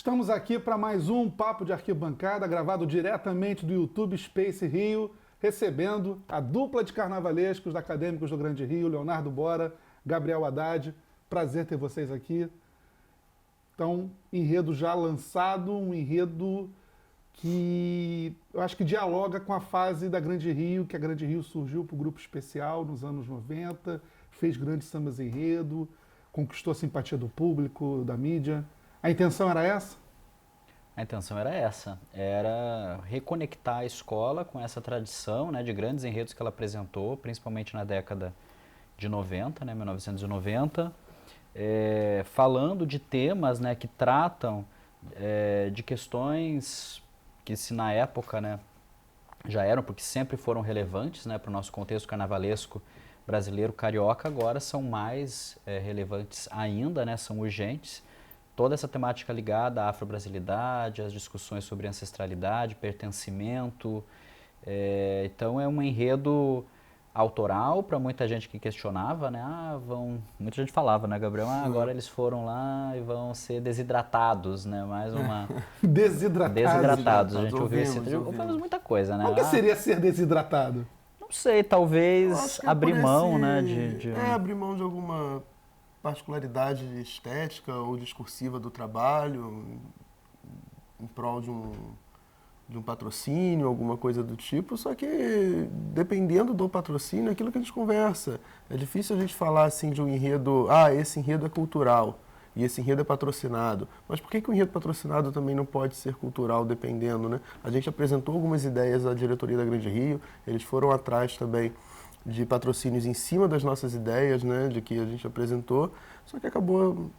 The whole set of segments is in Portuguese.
Estamos aqui para mais um Papo de Arquibancada, gravado diretamente do YouTube Space Rio, recebendo a dupla de carnavalescos da Acadêmicos do Grande Rio, Leonardo Bora, Gabriel Haddad. Prazer ter vocês aqui. Então, enredo já lançado, um enredo que eu acho que dialoga com a fase da Grande Rio, que a Grande Rio surgiu para o grupo especial nos anos 90, fez grandes sambas enredo, conquistou a simpatia do público, da mídia. A intenção era essa? A intenção era essa, era reconectar a escola com essa tradição, né, de grandes enredos que ela apresentou, principalmente na década de 90, né, 1990, falando de temas, né, que tratam de questões que se na época, né, já eram, porque sempre foram relevantes, né, para o nosso contexto carnavalesco brasileiro carioca, agora são mais relevantes ainda, né, são urgentes. Toda essa temática ligada à afro-brasilidade, às discussões sobre ancestralidade, pertencimento. Então é um enredo autoral para muita gente que questionava, né? Muita gente falava, né, Gabriel? Agora eles foram lá e vão ser desidratados, né? Mais uma... Desidratados. A gente ouviu esse... Ouvimos muita coisa, né? O que seria ser desidratado? Não sei, talvez abrir mão, né? Abrir mão de alguma particularidade estética ou discursiva do trabalho em prol de um patrocínio, alguma coisa do tipo, só que dependendo do patrocínio, é aquilo que a gente conversa. É difícil a gente falar assim de um enredo, esse enredo é cultural e esse enredo é patrocinado. Mas por que o enredo patrocinado também não pode ser cultural, dependendo, né? A gente apresentou algumas ideias à diretoria da Grande Rio, eles foram atrás também de patrocínios em cima das nossas ideias, né, de que a gente apresentou, só que acabou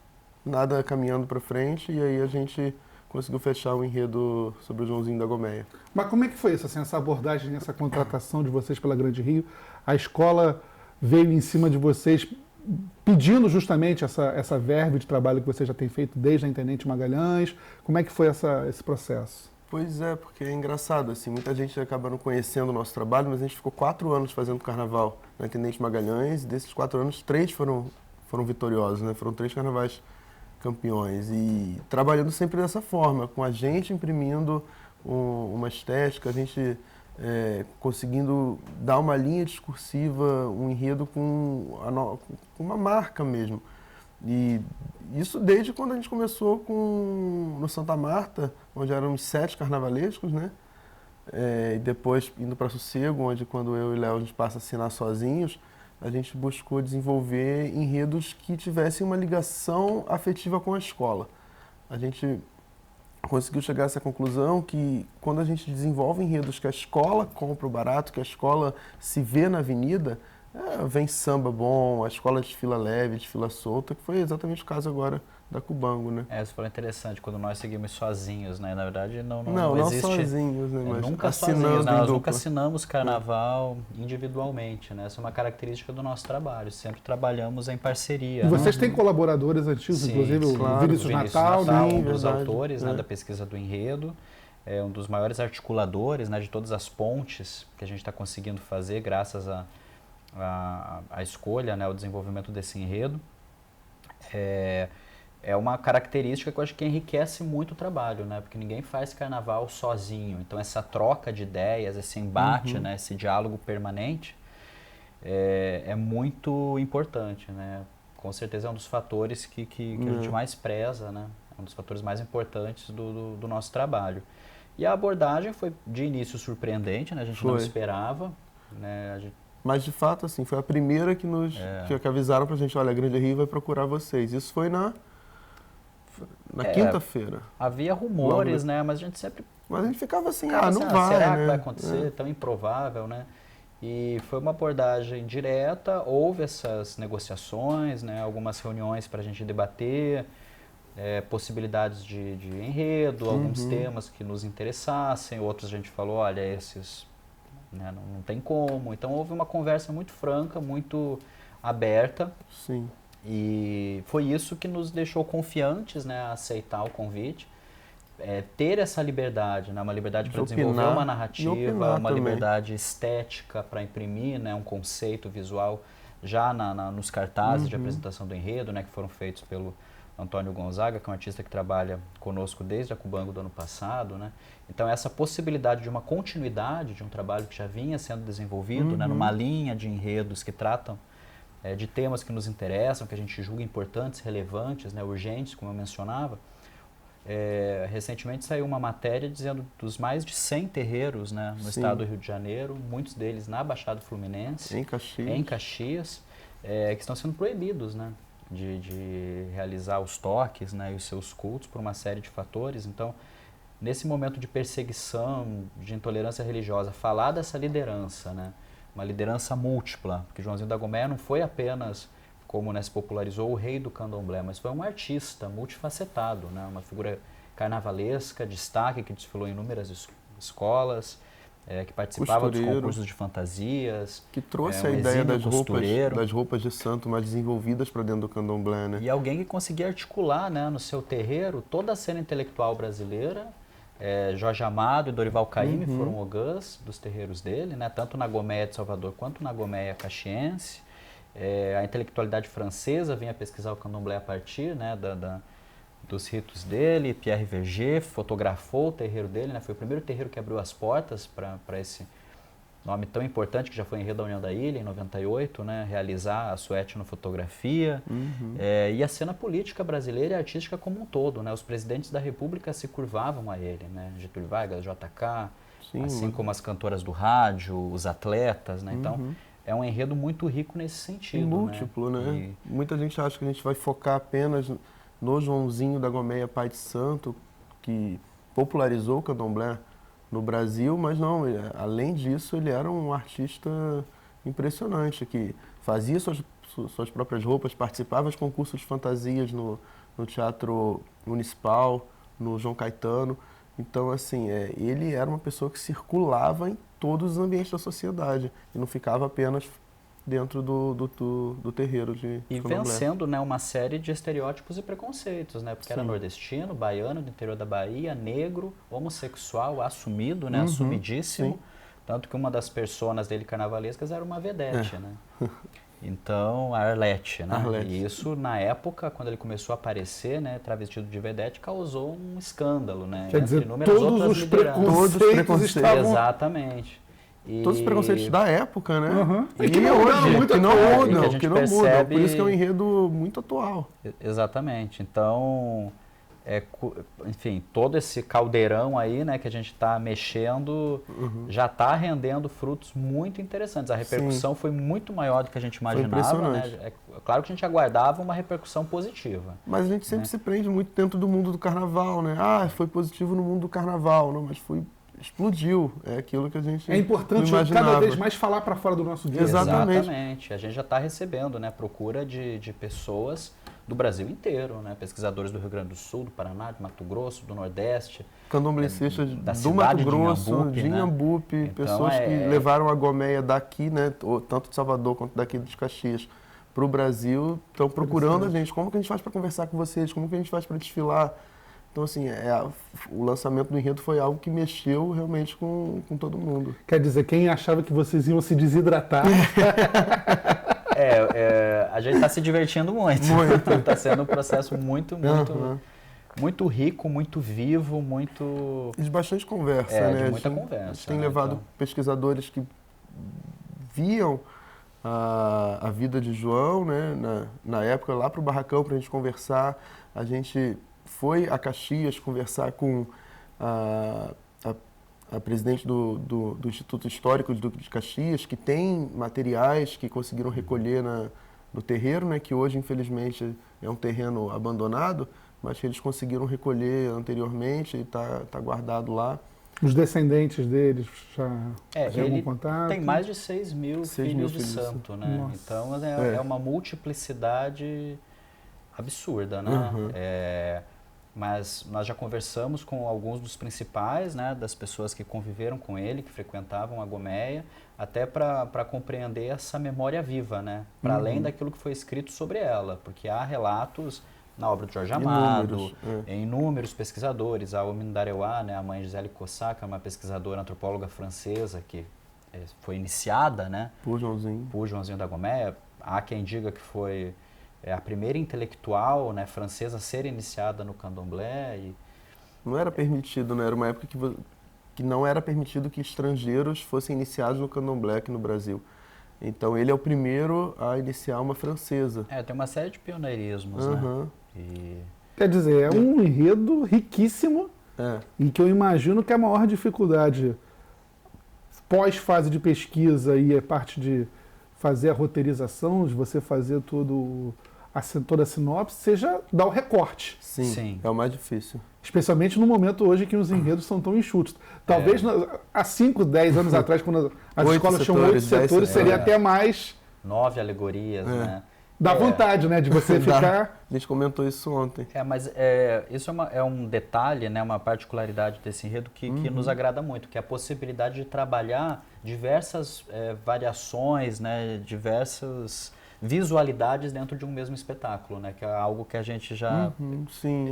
nada caminhando para frente e aí a gente conseguiu fechar o enredo sobre o Joãozinho da Gomeia. Mas como é que foi isso, assim, essa abordagem, essa contratação de vocês pela Grande Rio? A escola veio em cima de vocês pedindo justamente essa verve de trabalho que você já tem feito desde a Intendente Magalhães. Como é que foi esse processo? Pois é, porque é engraçado, assim, muita gente acaba não conhecendo o nosso trabalho, mas a gente ficou 4 anos fazendo carnaval na Intendente Magalhães, e desses 4 anos, 3 foram vitoriosos, né? Foram 3 carnavais campeões, e trabalhando sempre dessa forma, com a gente imprimindo uma estética, a gente conseguindo dar uma linha discursiva, um enredo com uma marca mesmo. E isso desde quando a gente começou no Santa Marta, onde eram 7 carnavalescos, né? E depois indo para Sossego, onde quando eu e Léo a gente passa a assinar sozinhos, a gente buscou desenvolver enredos que tivessem uma ligação afetiva com a escola. A gente conseguiu chegar a essa conclusão que quando a gente desenvolve enredos que a escola compra o barato, que a escola se vê na avenida, vem samba bom, a escola desfila leve, desfila solta, que foi exatamente o caso agora da Cubango, né? Isso foi interessante, quando nós seguimos sozinhos, né? Na verdade, não existe... Não sozinhos, né? Mas nunca sozinhos, nós nunca assinamos carnaval individualmente, né? Essa é uma característica do nosso trabalho, sempre trabalhamos em parceria. E vocês têm colaboradores antigos, inclusive o Vinícius Natal, um dos autores, né, da pesquisa do enredo, é um dos maiores articuladores, né, de todas as pontes que a gente está conseguindo fazer graças a escolha, né, o desenvolvimento desse enredo. É uma característica que eu acho que enriquece muito o trabalho, né, porque ninguém faz carnaval sozinho. Então essa troca de ideias, esse embate, né, esse diálogo permanente é muito importante, né. Com certeza é um dos fatores que a gente mais preza, né, é um dos fatores mais importantes do nosso trabalho. E a abordagem foi de início surpreendente, né, a gente não esperava, né, Mas, de fato, assim, foi a primeira que que avisaram pra gente, olha, a Grande Rio vai procurar vocês. Isso foi na quinta-feira. Havia rumores, né, mas a gente sempre... Mas a gente ficava assim, não vai, será né? que vai acontecer? Tão improvável, né? E foi uma abordagem direta, houve essas negociações, né, algumas reuniões para a gente debater, possibilidades de enredo, alguns temas que nos interessassem, outros a gente falou, olha, esses... Né, não tem como. Então houve uma conversa muito franca, muito aberta. Sim. E foi isso que nos deixou confiantes, né, a aceitar o convite. Ter essa liberdade, né, uma liberdade para desenvolver uma narrativa, uma liberdade estética para imprimir, né, um conceito visual já nos cartazes de apresentação do enredo, né, que foram feitos pelo Antônio Gonzaga, que é um artista que trabalha conosco desde a Cubango do ano passado, né? Então, essa possibilidade de uma continuidade de um trabalho que já vinha sendo desenvolvido, né, numa linha de enredos que tratam de temas que nos interessam, que a gente julga importantes, relevantes, né, urgentes, como eu mencionava. Recentemente saiu uma matéria dizendo dos mais de 100 terreiros, né, no estado do Rio de Janeiro, muitos deles na Baixada Fluminense, em Caxias, que estão sendo proibidos, né, de realizar os toques, né, e os seus cultos por uma série de fatores. Então, nesse momento de perseguição, de intolerância religiosa, falar dessa liderança, né, uma liderança múltipla, porque Joãozinho da Gomeia não foi apenas, como, né, se popularizou, o rei do candomblé, mas foi um artista multifacetado, né, uma figura carnavalesca, destaque, que desfilou em inúmeras escolas, que participava dos concursos de fantasias. Que trouxe a ideia das roupas de santo mais desenvolvidas para dentro do candomblé, né? E alguém que conseguia articular, né, no seu terreiro toda a cena intelectual brasileira. Jorge Amado e Dorival Caymmi foram ogãs dos terreiros dele, né, tanto na Gomeia de Salvador quanto na Gomeia caxiense. A intelectualidade francesa vinha pesquisar o candomblé a partir, né, dos ritos dele. Pierre Verger fotografou o terreiro dele, né, foi o primeiro terreiro que abriu as portas para esse nome tão importante, que já foi enredo da União da Ilha, em 98, né, realizar a sua etnofotografia. E a cena política brasileira e artística como um todo, né, os presidentes da República se curvavam a ele, né, Getúlio Vargas, JK, assim como as cantoras do rádio, os atletas, né, então é um enredo muito rico nesse sentido. E múltiplo, né? Muita gente acha que a gente vai focar apenas no Joãozinho da Gomeia, pai de santo, que popularizou o candomblé no Brasil, mas não, além disso, ele era um artista impressionante, que fazia suas próprias roupas, participava de concursos de fantasias no Teatro Municipal, no João Caetano. Então, assim, ele era uma pessoa que circulava em todos os ambientes da sociedade e não ficava apenas dentro do terreiro de candomblé. Vencendo, né, uma série de estereótipos e preconceitos, né, porque era nordestino, baiano, do interior da Bahia, negro, homossexual, assumido, né, assumidíssimo, tanto que uma das personas dele carnavalescas era uma vedete, né. Então, a Arlete, né? E isso, na época, quando ele começou a aparecer, né, travestido de vedete, causou um escândalo, né? Quer dizer, todos os preconceitos estavam... Exatamente. Todos os preconceitos da época, né? E que não mudam, que não mudam. Por isso que é um enredo muito atual. Exatamente. Então, enfim, todo esse caldeirão aí, né, que a gente está mexendo, já está rendendo frutos muito interessantes. A repercussão foi muito maior do que a gente imaginava, né? É claro que a gente aguardava uma repercussão positiva. Mas a gente sempre se prende muito dentro do mundo do carnaval, né? Ah, foi positivo no mundo do carnaval, não, mas explodiu. É aquilo que a gente É importante cada vez mais falar para fora do nosso dia. Exatamente. A gente já está recebendo, né, procura de pessoas do Brasil inteiro, né? Pesquisadores do Rio Grande do Sul, do Paraná, de Mato Grosso, do Nordeste. Candomblecistas do Mato Grosso, de Inhambupe, né? Pessoas que levaram a Gomeia daqui, né, tanto de Salvador quanto daqui de Caxias, para o Brasil, estão procurando a gente. Como que a gente faz para conversar com vocês? Como que a gente faz para desfilar? Então, assim, o lançamento do enredo foi algo que mexeu realmente com todo mundo. Quer dizer, quem achava que vocês iam se desidratar... a gente está se divertindo muito. Está sendo um processo muito rico, muito vivo, muito... E de bastante conversa, né? De muita conversa. A gente tem levado pesquisadores que viam a vida de João, né? Na época, lá para o Barracão, para a gente conversar. A gente foi a Caxias conversar com a presidente do Instituto Histórico de Duque de Caxias, que tem materiais que conseguiram recolher no terreiro, né, que hoje, infelizmente, é um terreno abandonado, mas que eles conseguiram recolher anteriormente e está guardado lá. Os descendentes deles já algum contato? Tem mais de 6 mil filhos de santo, né? Nossa. Então, é uma multiplicidade absurda, né? Mas nós já conversamos com alguns dos principais, né, das pessoas que conviveram com ele, que frequentavam a Gomeia, até para compreender essa memória viva, né, para além daquilo que foi escrito sobre ela, porque há relatos na obra de Jorge Amado, em inúmeros pesquisadores, a Omindareuá, né, a mãe Gisele Cossacca, uma pesquisadora antropóloga francesa que foi iniciada, né, por Joãozinho da Gomeia. Há quem diga que foi a primeira intelectual, né, francesa a ser iniciada no candomblé. Não era permitido, né? Era uma época que não era permitido que estrangeiros fossem iniciados no candomblé aqui no Brasil. Então ele é o primeiro a iniciar uma francesa. Tem uma série de pioneirismos, né? E... Quer dizer, é um enredo riquíssimo e que eu imagino que a maior dificuldade pós-fase de pesquisa e a parte de fazer a roteirização, de você fazer toda a sinopse, seja dar o recorte. Sim, é o mais difícil. Especialmente no momento hoje que os enredos são tão enxutos. Talvez há 5, 10 anos atrás, quando as escolas tinham 8 setores, seria até mais... 9 alegorias, né? Dá vontade, né, de você ficar... A gente comentou isso ontem. Mas isso é um detalhe, né, uma particularidade desse enredo que nos agrada muito, que é a possibilidade de trabalhar diversas variações, né, diversas visualidades dentro de um mesmo espetáculo, né, que é algo que a gente já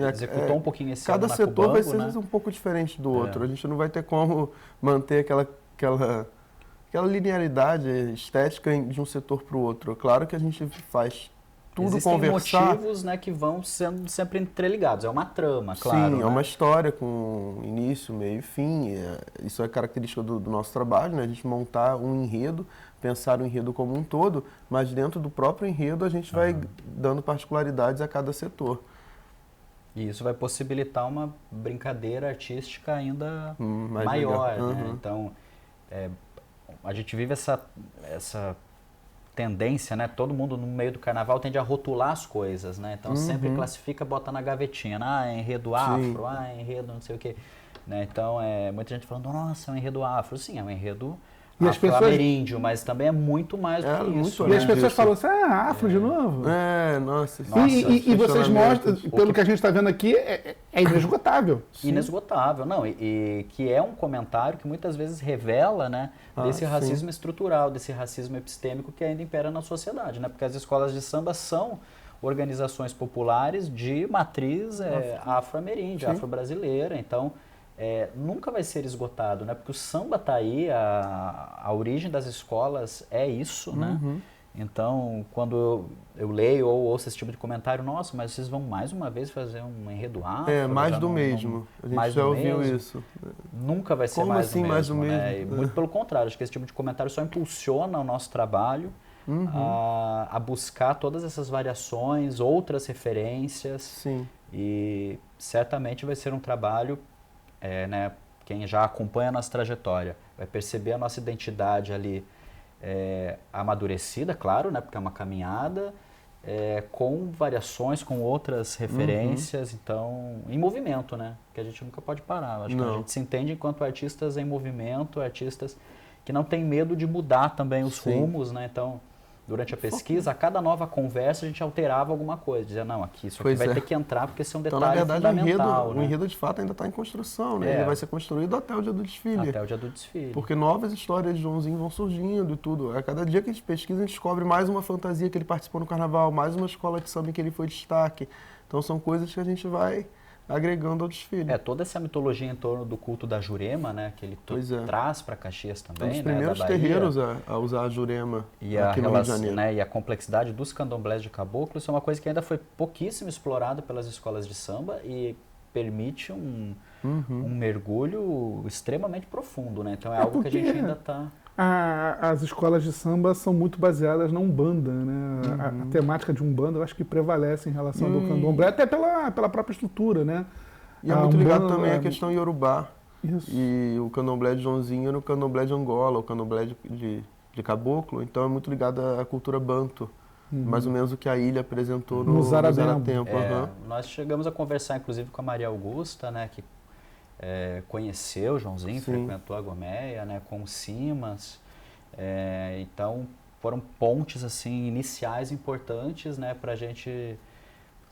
executou um pouquinho esse ano na Cada setor Cubango, vai ser né? um pouco diferente do outro. A gente não vai ter como manter aquela linearidade estética de um setor para o outro. Claro que a gente faz tudo Existem conversar. motivos, né, que vão sendo sempre entreligados. É uma trama, claro. Sim, é uma história com início, meio e fim. Isso é característica do nosso trabalho, né? A gente montar um enredo, pensar o enredo como um todo, mas dentro do próprio enredo a gente vai dando particularidades a cada setor. E isso vai possibilitar uma brincadeira artística ainda mais maior, legal. né? Então, a gente vive essa tendência, né? Todo mundo no meio do carnaval tende a rotular as coisas, né? Então sempre classifica, bota na gavetinha, é enredo afro, é enredo não sei o quê. Né? Então, muita gente falando, nossa, é um enredo afro. Sim, é um enredo afro-ameríndio, mas também é muito mais do que isso. E as pessoas falam assim, afro de novo? Nossa. E vocês mostram, pelo que a gente está vendo aqui, é inesgotável. Inesgotável, não, e que é um comentário que muitas vezes revela, né, desse racismo estrutural, desse racismo epistêmico que ainda impera na sociedade, né? Porque as escolas de samba são organizações populares de matriz afro-ameríndia, afro-brasileira, então... nunca vai ser esgotado, né? Porque o samba está aí, a origem das escolas é isso, né? Então, quando eu leio ou ouço esse tipo de comentário, nossa, mas vocês vão mais uma vez fazer um enredo afro? Mais do mesmo. A gente já ouviu isso. Nunca vai ser Como mais assim, do mesmo, mais do né? mesmo? E muito pelo contrário, acho que esse tipo de comentário só impulsiona o nosso trabalho a buscar todas essas variações, outras referências. Sim. E certamente vai ser um trabalho... né, quem já acompanha a nossa trajetória vai perceber a nossa identidade ali amadurecida, claro, né, porque é uma caminhada, com variações, com outras referências, então, em movimento, né, que a gente nunca pode parar. Acho que a gente se entende enquanto artistas em movimento, artistas que não têm medo de mudar também os rumos, né, então... Durante a pesquisa, a cada nova conversa, a gente alterava alguma coisa. Dizia, não, aqui isso aqui vai ter que entrar, porque esse é um detalhe fundamental. O enredo de fato ainda está em construção, né? Ele vai ser construído até o dia do desfile. Até o dia do desfile. Porque novas histórias de Joãozinho vão surgindo e tudo. A cada dia que a gente pesquisa, a gente descobre mais uma fantasia que ele participou no carnaval, mais uma escola de samba em que ele foi destaque. Então são coisas que a gente vai agregando ao desfile. Toda essa mitologia em torno do culto da Jurema, né, que ele traz para Caxias também, um dos primeiros terreiros a usar a Jurema aqui no Rio de Janeiro. Né, e a complexidade dos candomblés de caboclo, isso é uma coisa que ainda foi pouquíssimo explorada pelas escolas de samba e permite um mergulho extremamente profundo, né? Então é algo que a gente ainda está... As escolas de samba são muito baseadas na Umbanda, né? A temática de Umbanda eu acho que prevalece em relação ao do candomblé, até pela própria estrutura, né? E é muito ligado também à questão iorubá. Isso. E o candomblé de Joãozinho era o candomblé de Angola, o candomblé de caboclo, então é muito ligado à cultura banto. Mais ou menos o que a ilha apresentou no Zaratempo. Nós chegamos a conversar, inclusive, com a Maria Augusta, né? Que conheceu o Joãozinho, frequentou a Gomeia, né, com o Simas, então foram pontes assim iniciais importantes, né, para a gente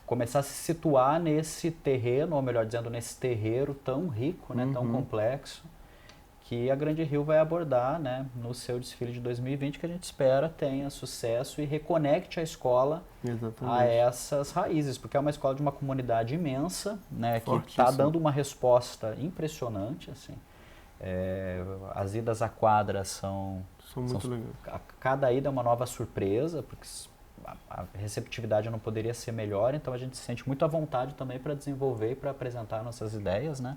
começar a se situar nesse terreno, ou melhor dizendo, nesse terreiro tão rico, né, tão complexo, que a Grande Rio vai abordar, né, no seu desfile de 2020, que a gente espera tenha sucesso e reconecte a escola a essas raízes, porque é uma escola de uma comunidade imensa, né, que está dando uma resposta impressionante, assim. As idas à quadra são muito legais. Cada ida é uma nova surpresa, porque a receptividade não poderia ser melhor, então a gente se sente muito à vontade também para desenvolver e para apresentar nossas ideias, né?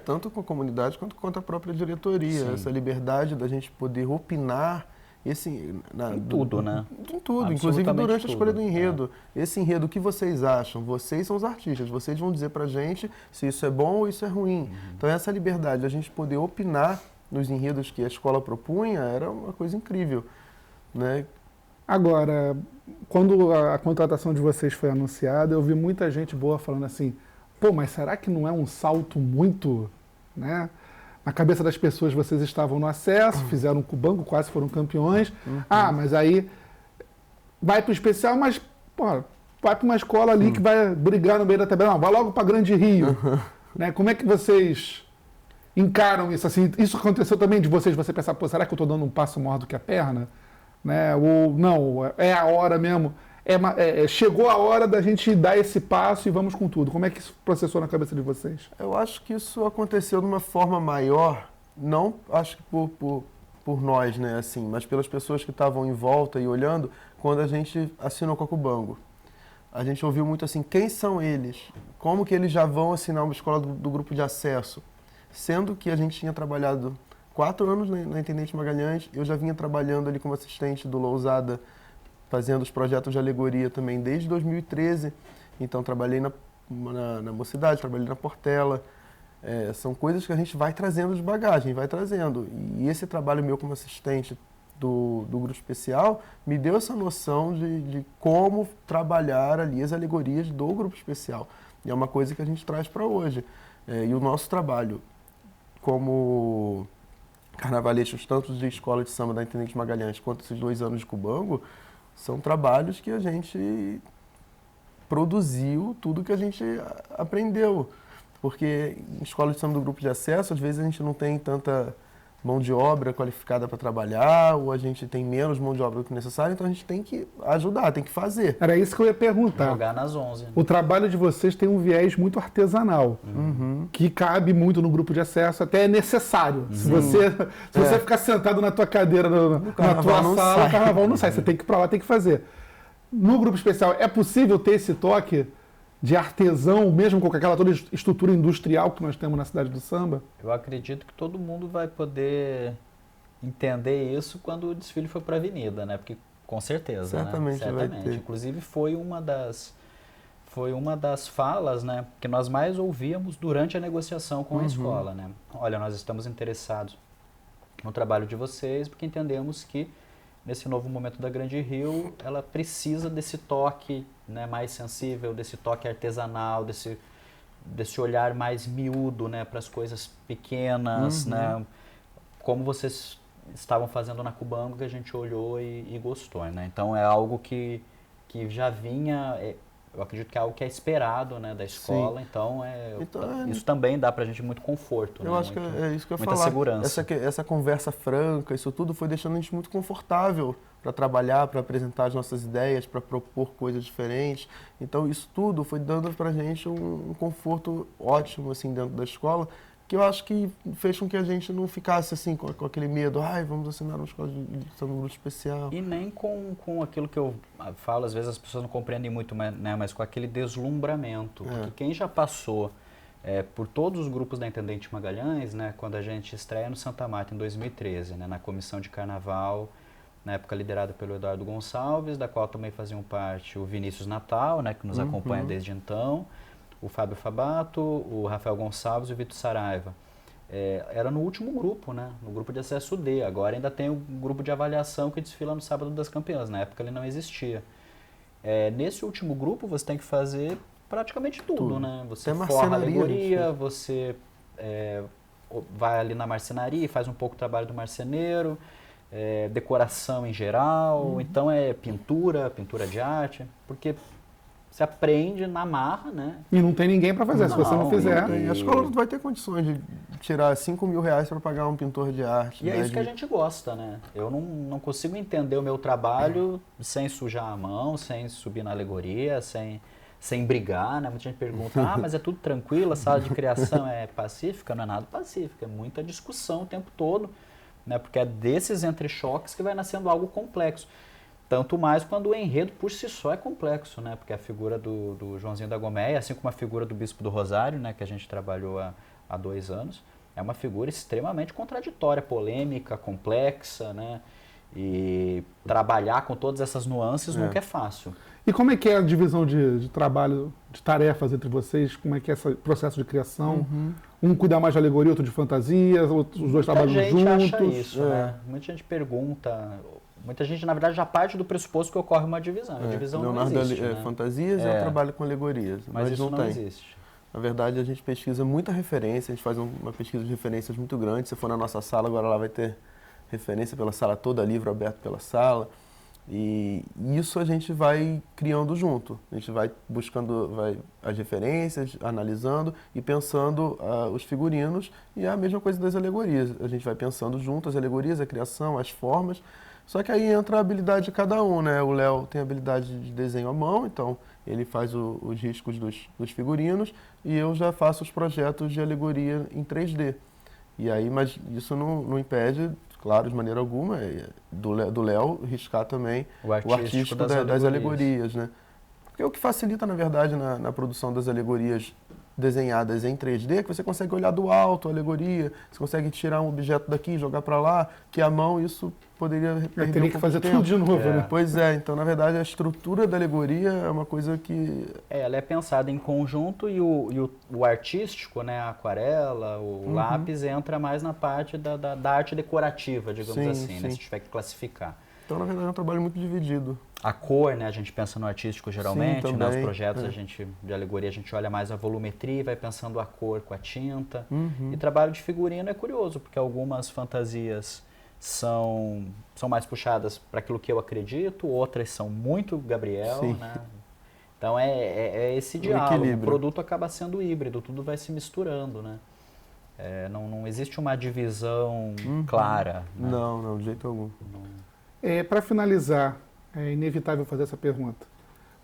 Tanto com a comunidade quanto a própria diretoria. Sim. Essa liberdade da gente poder opinar Em tudo, né? Em tudo, inclusive Absolutamente durante a escolha do tudo, enredo. Esse enredo, o que vocês acham? Vocês são os artistas, vocês vão dizer pra gente se isso é bom ou isso é ruim. Então essa liberdade, a gente poder opinar nos enredos que a escola propunha, era uma coisa incrível, né? Agora, quando a contratação de vocês foi anunciada, eu vi muita gente boa falando assim, pô, mas será que não é um salto muito, né? Na cabeça das pessoas, vocês estavam no acesso, fizeram um cubango, quase foram campeões. Ah, mas aí vai para o especial, mas pô, vai para uma escola ali que vai brigar no meio da tabela. Não, vai logo para Grande Rio. Né? Como é que vocês encaram isso? Assim, isso aconteceu também de vocês, você pensar, pô, será que eu estou dando um passo maior do que a perna? Né? Ou não, é a hora mesmo. Chegou a hora da gente dar esse passo e vamos com tudo. Como é que isso processou na cabeça de vocês? Eu acho que isso aconteceu de uma forma maior, não acho que por nós, né, assim, mas pelas pessoas que estavam em volta e olhando, quando a gente assinou com a Cubango. A gente ouviu muito assim, quem são eles? Como que eles já vão assinar uma escola do grupo de acesso? Sendo que a gente tinha trabalhado 4 anos na Intendente Magalhães, eu já vinha trabalhando ali como assistente do Lousada, fazendo os projetos de alegoria também desde 2013. Então, trabalhei na Mocidade, trabalhei na Portela. São coisas que a gente vai trazendo de bagagem, vai trazendo. E esse trabalho meu como assistente do grupo especial me deu essa noção de como trabalhar ali as alegorias do grupo especial. E é uma coisa que a gente traz para hoje. E o nosso trabalho como carnavalescos, tanto de escola de samba da Intendente Magalhães quanto esses 2 anos de Cubango, são trabalhos que a gente produziu tudo que a gente aprendeu. Porque em escola de samba do grupo de acesso, às vezes a gente não tem tanta mão de obra qualificada para trabalhar, ou a gente tem menos mão de obra do que necessário, então a gente tem que ajudar, tem que fazer. Era isso que eu ia perguntar. Jogar nas 11. Né? O trabalho de vocês tem um viés muito artesanal, que cabe muito no grupo de acesso, até é necessário. Se você ficar sentado na tua cadeira, na tua sala, o carnaval não sai. Você tem que ir para lá, tem que fazer. No grupo especial, é possível ter esse toque de artesão, mesmo com aquela toda estrutura industrial que nós temos na cidade do samba? Eu acredito que todo mundo vai poder entender isso quando o desfile for para a avenida, né? Porque com certeza, certamente, né? vai ter. Inclusive foi uma das falas, né, que nós mais ouvíamos durante a negociação com a escola, né? Olha, nós estamos interessados no trabalho de vocês porque entendemos que nesse novo momento da Grande Rio, ela precisa desse toque, né, mais sensível, desse toque artesanal, desse olhar mais miúdo, né, para as coisas pequenas, né, como vocês estavam fazendo na Cubango, que a gente olhou e gostou, né? Então é algo que já vinha, eu acredito que é algo que é esperado, né, da escola. Então isso também dá pra gente muito conforto. Eu acho que é isso que eu ia muita falar. Segurança. Essa conversa franca, isso tudo foi deixando a gente muito confortável para trabalhar, para apresentar as nossas ideias, para propor coisas diferentes. Então isso tudo foi dando pra gente um conforto ótimo assim dentro da escola, que eu acho que fez com que a gente não ficasse assim com aquele medo, vamos assinar uma escola de samba grupo especial. E nem com aquilo que eu falo, às vezes as pessoas não compreendem muito, né, mas com aquele deslumbramento. Porque quem já passou por todos os grupos da Intendente Magalhães, né, quando a gente estreia no Santa Marta em 2013, né, na comissão de carnaval, na época liderada pelo Eduardo Gonçalves, da qual também faziam parte o Vinícius Natal, né, que nos acompanha desde então, o Fábio Fabato, o Rafael Gonçalves e o Vitor Saraiva. Era no último grupo, né? No grupo de acesso D. Agora ainda tem o grupo de avaliação que desfila no Sábado das Campeãs. Na época ele não existia. Nesse último grupo você tem que fazer praticamente tudo. Né? Você forma a alegoria, você vai ali na marcenaria e faz um pouco do trabalho do marceneiro, decoração em geral, então pintura de arte, porque você aprende na marra, né? E não tem ninguém para fazer, se você não fizer. A escola não vai ter condições de tirar R$5.000 para pagar um pintor de arte. E é isso que a gente gosta, né? Eu não consigo entender o meu trabalho sem sujar a mão, sem subir na alegoria, sem brigar, né? Muita gente pergunta, mas é tudo tranquilo, a sala de criação é pacífica? Não é nada pacífica, é muita discussão o tempo todo, né? Porque é desses entrechoques que vai nascendo algo complexo. Tanto mais quando o enredo por si só é complexo, né? Porque a figura do Joãozinho da Gomeia, assim como a figura do Bispo do Rosário, né, que a gente trabalhou há 2 anos, é uma figura extremamente contraditória, polêmica, complexa, né? E trabalhar com todas essas nuances nunca é fácil. E como é que é a divisão de trabalho, de tarefas entre vocês? Como é que é esse processo de criação? Um cuida mais de alegoria, outro de fantasia, os dois trabalham juntos? Muita gente acha isso, né? Muita gente pergunta. Muita gente, na verdade, já parte do pressuposto que ocorre uma divisão. A divisão Leonardo não existe, né? fantasias, eu trabalho com alegorias, mas isso não tem. existe. Na verdade, a gente pesquisa muita referência, a gente faz uma pesquisa de referências muito grande. Se for na nossa sala, agora lá vai ter referência pela sala toda, livro aberto pela sala. E isso a gente vai criando junto. A gente vai buscando as referências, analisando e pensando os figurinos. E é a mesma coisa das alegorias. A gente vai pensando junto as alegorias, a criação, as formas. Só que aí entra a habilidade de cada um, né? O Léo tem a habilidade de desenho à mão, então ele faz os riscos dos figurinos e eu já faço os projetos de alegoria em 3D. E aí, mas isso não impede, claro, de maneira alguma, do Léo riscar também o artístico das alegorias, né? Porque o que facilita, na verdade, na produção das alegorias desenhadas em 3D é que você consegue olhar do alto a alegoria, você consegue tirar um objeto daqui e jogar para lá, que a mão isso poderia perder teria que fazer tudo de novo, né? Pois é, então na verdade a estrutura da alegoria é uma coisa que... ela é pensada em conjunto e o artístico, né, a aquarela, o lápis, entra mais na parte da arte decorativa, digamos assim, né, se tiver que classificar. Então, na verdade, é um trabalho muito dividido. A cor, né, a gente pensa no artístico geralmente, Sim, né, os também, projetos de alegoria a gente olha mais a volumetria, vai pensando a cor com a tinta. Uhum. E trabalho de figurino é curioso, porque algumas fantasias são mais puxadas para aquilo que eu acredito, outras são muito Gabriel, Sim. né? Então é esse diálogo, o equilíbrio. produto acaba sendo híbrido, tudo vai se misturando, né? Não existe uma divisão clara. Né? Não, de jeito algum. Para finalizar, é inevitável fazer essa pergunta.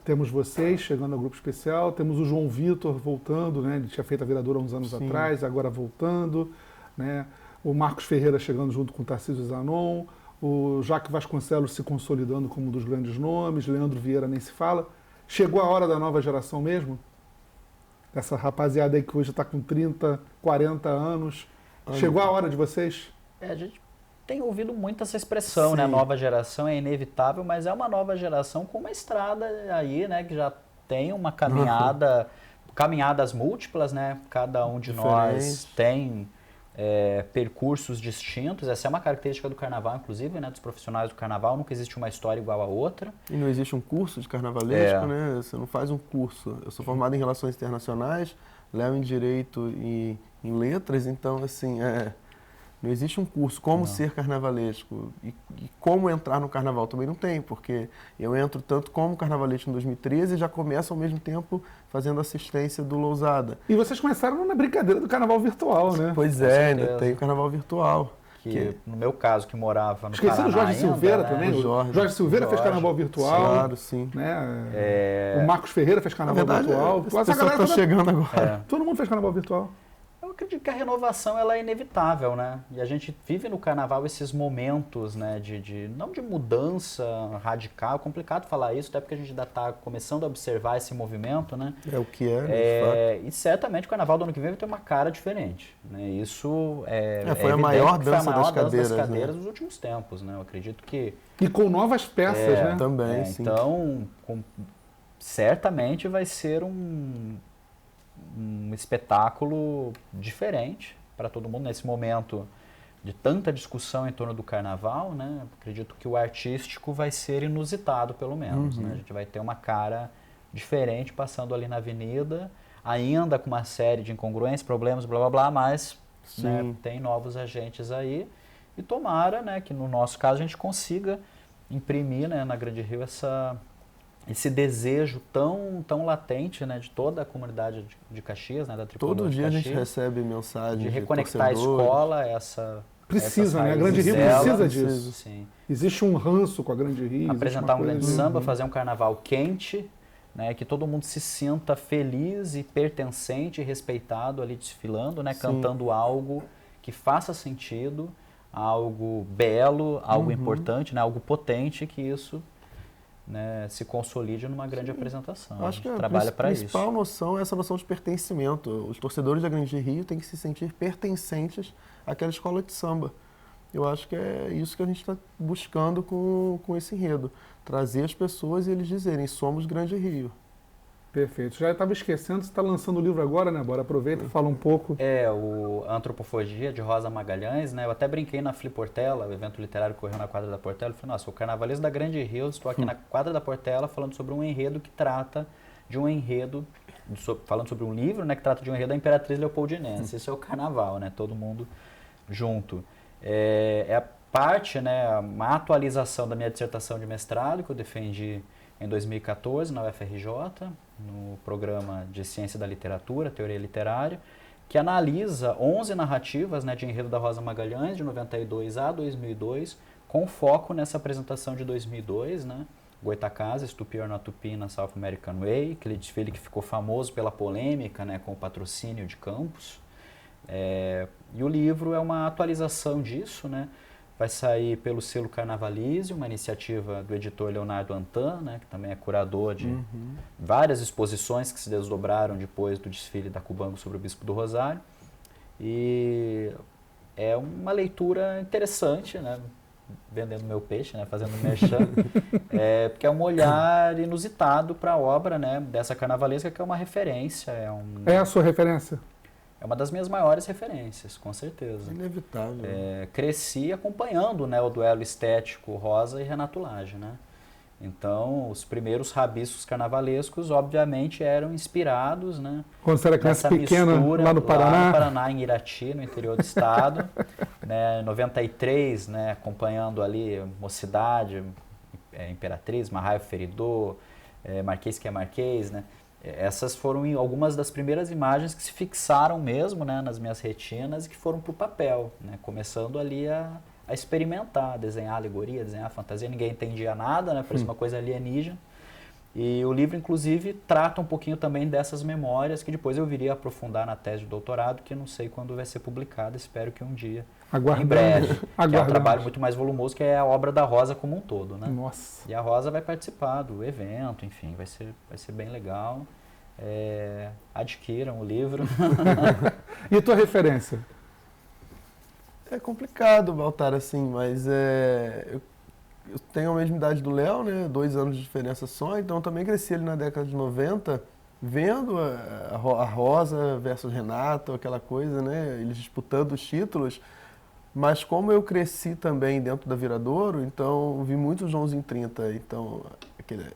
Temos vocês chegando ao grupo especial, temos o João Vitor voltando, né? Ele tinha feito a viradora há uns anos atrás, agora voltando, né? O Marcos Ferreira chegando junto com o Tarcísio Zanon, o Jaque Vasconcelos se consolidando como um dos grandes nomes, Leandro Vieira nem se fala. Chegou a hora da nova geração mesmo? Essa rapaziada aí que hoje está com 30, 40 anos. Chegou a hora de vocês? A gente tem ouvido muito essa expressão, né? Nova geração é inevitável, mas é uma nova geração com uma estrada aí, né? Que já tem uma caminhada, caminhadas múltiplas, né? Cada um de nós tem percursos distintos. Essa é uma característica do carnaval, inclusive, né? Dos profissionais do carnaval. Nunca existe uma história igual a outra. E não existe um curso de carnavalesco, né? Você não faz um curso. Eu sou formado em Relações Internacionais, Léo em Direito e em Letras, então, assim, não existe um curso, como ser carnavalesco e como entrar no carnaval também não tem, porque eu entro tanto como carnavalesco em 2013 e já começo ao mesmo tempo fazendo assistência do Lousada. E vocês começaram na brincadeira do carnaval virtual, né? Pois é, ainda tem o carnaval virtual. Que, no meu caso, que morava no Esqueci do Jorge Silveira né? também. O Jorge Silveira fez carnaval virtual. Claro, sim. Né? O Marcos Ferreira fez carnaval virtual. Essa galera tá chegando agora. Todo mundo fez carnaval virtual. Eu acredito que a renovação ela é inevitável, né? E a gente vive no carnaval esses momentos, né, não de mudança radical, é complicado falar isso, até porque a gente ainda está começando a observar esse movimento, né? É o que é, de fato. E certamente o carnaval do ano que vem vai ter uma cara diferente, né? Isso foi a maior dança das cadeiras, né? Dos últimos tempos, né? Eu acredito que... E com novas peças, né? Também, sim. Então, certamente vai ser um espetáculo diferente para todo mundo nesse momento de tanta discussão em torno do carnaval, né? Acredito que o artístico vai ser inusitado, pelo menos, né? A gente vai ter uma cara diferente passando ali na avenida, ainda com uma série de incongruências, problemas, blá blá blá, mas né, tem novos agentes aí e tomara, né, que no nosso caso a gente consiga imprimir, né, na Grande Rio esse desejo tão latente, né, de toda a comunidade de Caxias, né, da Tricolor Todo dia de a gente recebe mensagem de reconectar a escola, precisa, né? A Grande Rio precisa disso. Sim. Existe um ranço com a Grande Rio. Apresentar um grande samba, fazer um carnaval quente, né, que todo mundo se sinta feliz e pertencente e respeitado ali desfilando, né, cantando algo que faça sentido, algo belo, algo importante, né, algo potente, que isso né, se consolide numa grande apresentação. Eu acho que a trabalha para isso. principal noção é essa noção de pertencimento. Os torcedores da Grande Rio têm que se sentir pertencentes àquela escola de samba. Eu acho que é isso que a gente está buscando com esse enredo. Trazer as pessoas e eles dizerem, somos Grande Rio. Perfeito. Já estava esquecendo, você está lançando o livro agora, né, Bora? Aproveita e fala um pouco. O Antropofagia, de Rosa Magalhães, né? Eu até brinquei na Fli Portela, o evento literário que correu na quadra da Portela. Eu falei, nossa, o carnavalesco da Grande Rio, estou aqui na quadra da Portela falando sobre um enredo que trata de um enredo, falando sobre um livro, né, que trata de um enredo da Imperatriz Leopoldinense. Isso é o carnaval, né? Todo mundo junto. É a parte, né, uma atualização da minha dissertação de mestrado, que eu defendi em 2014 na UFRJ, no programa de Ciência da Literatura, Teoria Literária, que analisa 11 narrativas, né, de enredo da Rosa Magalhães, de 92 a 2002, com foco nessa apresentação de 2002, né, Goitacazes, Tupi or Not Tupi na South American Way, aquele desfile que ficou famoso pela polêmica, né, com o patrocínio de Campos. E o livro é uma atualização disso, né? Vai sair pelo selo Carnavalize, uma iniciativa do editor Leonardo Antan, né, que também é curador de várias exposições que se desdobraram depois do desfile da Cubango sobre o Bispo do Rosário. E é uma leitura interessante, né, vendendo meu peixe, né, fazendo merchan, porque é um olhar inusitado para a obra, né, dessa carnavalesca, que é uma referência. É a sua referência? É uma das minhas maiores referências, com certeza. Inevitável. Cresci acompanhando, né, o duelo estético Rosa e Renato Lage, né? Então, os primeiros rabiscos carnavalescos, obviamente, eram inspirados, né? Quando você era criança pequena, mistura, lá no Paraná? Lá no Paraná, em Irati, no interior do estado. Né, em 93, né, acompanhando ali Mocidade, Imperatriz, Marraio Feridor, Marquês que é Marquês, né? Essas foram algumas das primeiras imagens que se fixaram mesmo, né, nas minhas retinas e que foram para o papel, né, começando ali a experimentar, a desenhar alegoria, desenhar fantasia. Ninguém entendia nada, né, parecia uma coisa alienígena. E o livro, inclusive, trata um pouquinho também dessas memórias que depois eu viria a aprofundar na tese de doutorado, que eu não sei quando vai ser publicada, espero que um dia, em breve. Que é um trabalho muito mais volumoso, que é a obra da Rosa como um todo, né? Nossa. E a Rosa vai participar do evento, enfim, vai ser bem legal. Adquiram o livro. E a tua referência? É complicado, Baltar, assim, mas eu tenho a mesma idade do Léo, né? 2 anos de diferença só, então também cresci ali na década de 90, vendo a Rosa versus Renato, aquela coisa, né? Eles disputando os títulos. Mas como eu cresci também dentro da Viradouro, então vi muito Joãozinho 30. Então,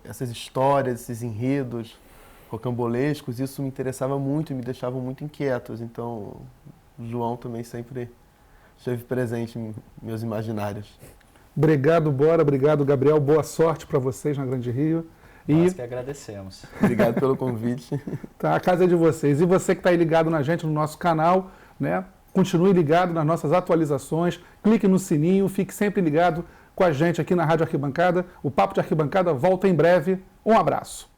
essas histórias, esses enredos rocambolescos, isso me interessava muito e me deixava muito inquietos. Então, o João também sempre esteve presente em meus imaginários. Obrigado, Bora. Obrigado, Gabriel. Boa sorte para vocês na Grande Rio. Nós que agradecemos. Obrigado pelo convite. Tá, a casa é de vocês. E você que está aí ligado na gente, no nosso canal, né? Continue ligado nas nossas atualizações, clique no sininho, fique sempre ligado com a gente aqui na Rádio Arquibancada. O Papo de Arquibancada volta em breve. Um abraço.